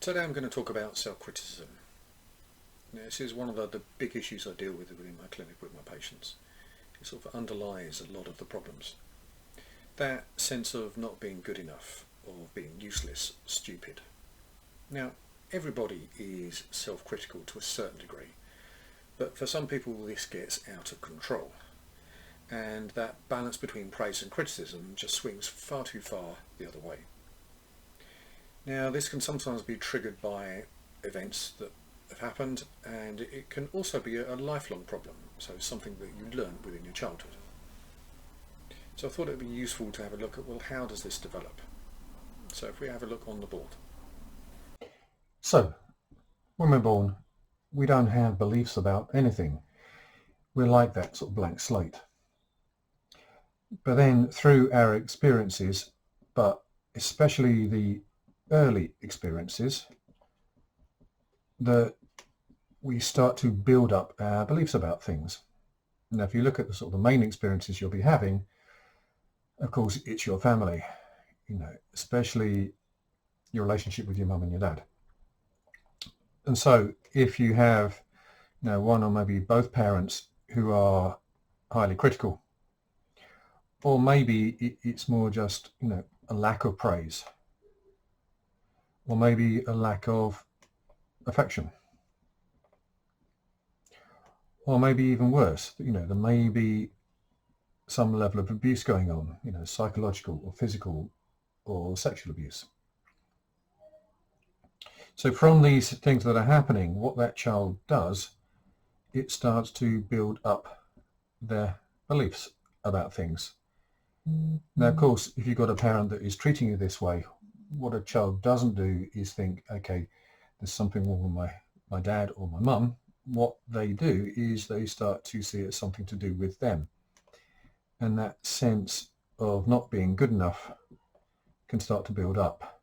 Today I'm going to talk about self-criticism. Now, this is one of the big issues I deal with within my clinic with my patients. It sort of underlies a lot of the problems. That sense of not being good enough, or being useless, stupid. Now, everybody is self-critical to a certain degree, but for some people this gets out of control. And that balance between praise and criticism just swings far too far the other way. Now, this can sometimes be triggered by events that have happened, and it can also be a lifelong problem, so something that you learn within your childhood. So I thought it would be useful to have a look at, well, how does this develop? So if we have a look on the board. So, when we're born, we don't have beliefs about anything. We're like that sort of blank slate. But then through our experiences, but especially the early experiences, that we start to build up our beliefs about things. Now, if you look at the sort of the main experiences you'll be having, of course, it's your family, especially your relationship with your mum and your dad. And so if you have, one or maybe both parents who are highly critical, or maybe it's more just, a lack of praise, or maybe a lack of affection, or maybe even worse, there may be some level of abuse going on, psychological or physical or sexual abuse. So from these things that are happening, what that child does, it starts to build up their beliefs about things. Now, of course, if you've got a parent that is treating you this way, what a child doesn't do is think, okay, there's something wrong with my dad or my mum. What they do is they start to see it as something to do with them. And that sense of not being good enough can start to build up.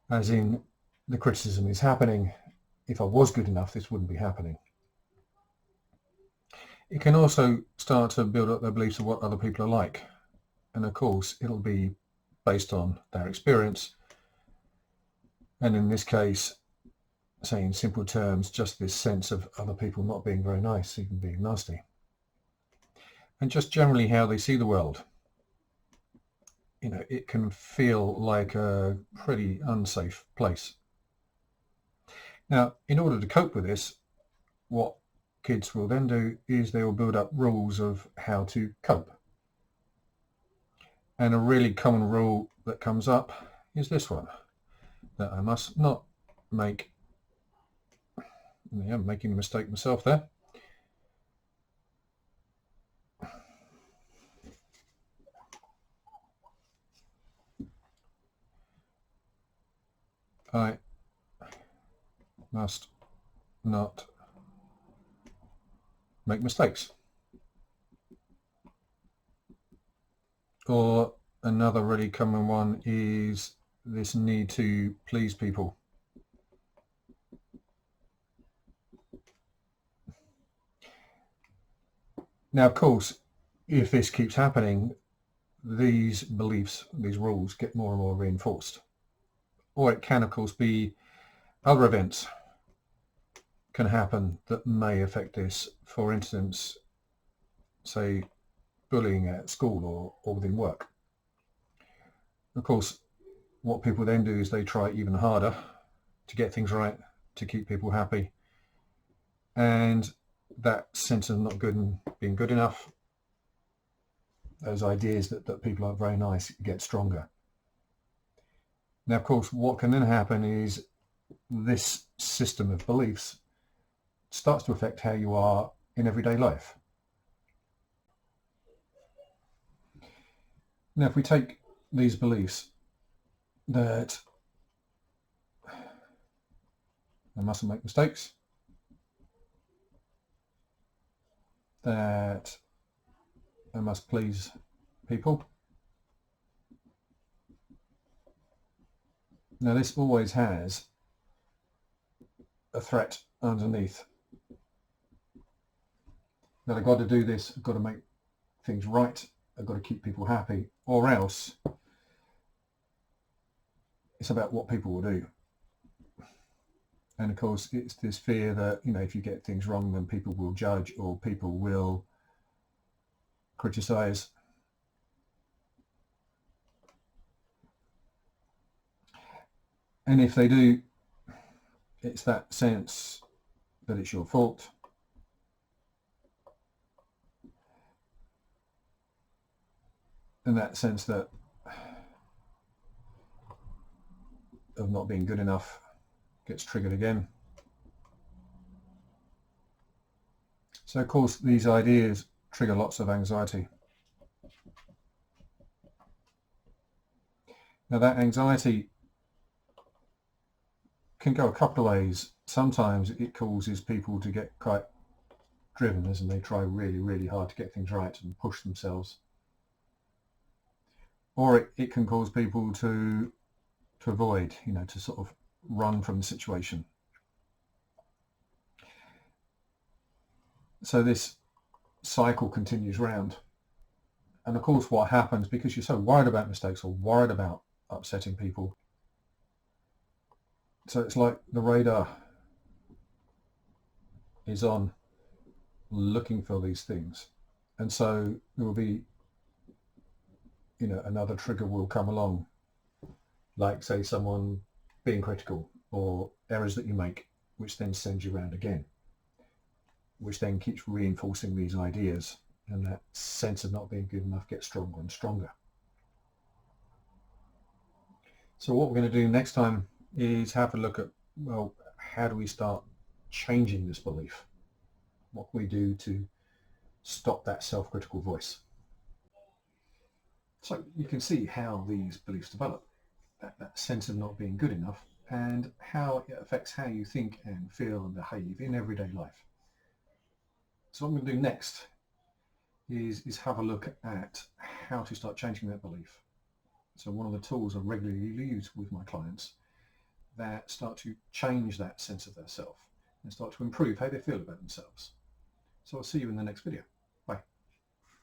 As in, the criticism is happening. If I was good enough, this wouldn't be happening. It can also start to build up their beliefs of what other people are like. And of course, it'll be based on their experience. And in this case, say in simple terms, just this sense of other people not being very nice, even being nasty. And just generally how they see the world. It can feel like a pretty unsafe place. Now, in order to cope with this, what kids will then do is they will build up rules of how to cope. And a really common rule that comes up is this one, that I must not make, I'm making a mistake myself there. I must not make mistakes. Or another really common one is this need to please people. Now, of course, if this keeps happening, these beliefs, these rules get more and more reinforced. Or it can, of course, be other events can happen that may affect this. For instance, say bullying at school or within work. Of course, what people then do is they try even harder to get things right, to keep people happy. And that sense of not good and being good enough, those ideas that people are very nice, get stronger. Now, of course, what can then happen is this system of beliefs starts to affect how you are in everyday life. Now, if we take these beliefs that I mustn't make mistakes, that I must please people. Now, this always has a threat underneath. That I've got to do this, I've got to make things right, I've got to keep people happy, or else it's about what people will do. And of course, it's this fear that, if you get things wrong, then people will judge or people will criticize. And if they do, it's that sense that it's your fault. And that sense that of not being good enough gets triggered again. So of course these ideas trigger lots of anxiety. Now that anxiety can go a couple of ways. Sometimes it causes people to get quite driven as they try really, really hard to get things right and push themselves. Or it can cause people to avoid, to sort of run from the situation. So this cycle continues round. And of course what happens, because you're so worried about mistakes or worried about upsetting people, so it's like the radar is on looking for these things. And so there will be, another trigger will come along, like say someone being critical or errors that you make, which then sends you around again, which then keeps reinforcing these ideas, and that sense of not being good enough gets stronger and stronger. So what we're going to do next time is have a look at, well, how do we start changing this belief? What can we do to stop that self-critical voice? So you can see how these beliefs develop, that sense of not being good enough, and how it affects how you think and feel and behave in everyday life. So what I'm going to do next is have a look at how to start changing that belief. So one of the tools I regularly use with my clients that start to change that sense of their self and start to improve how they feel about themselves. So I'll see you in the next video.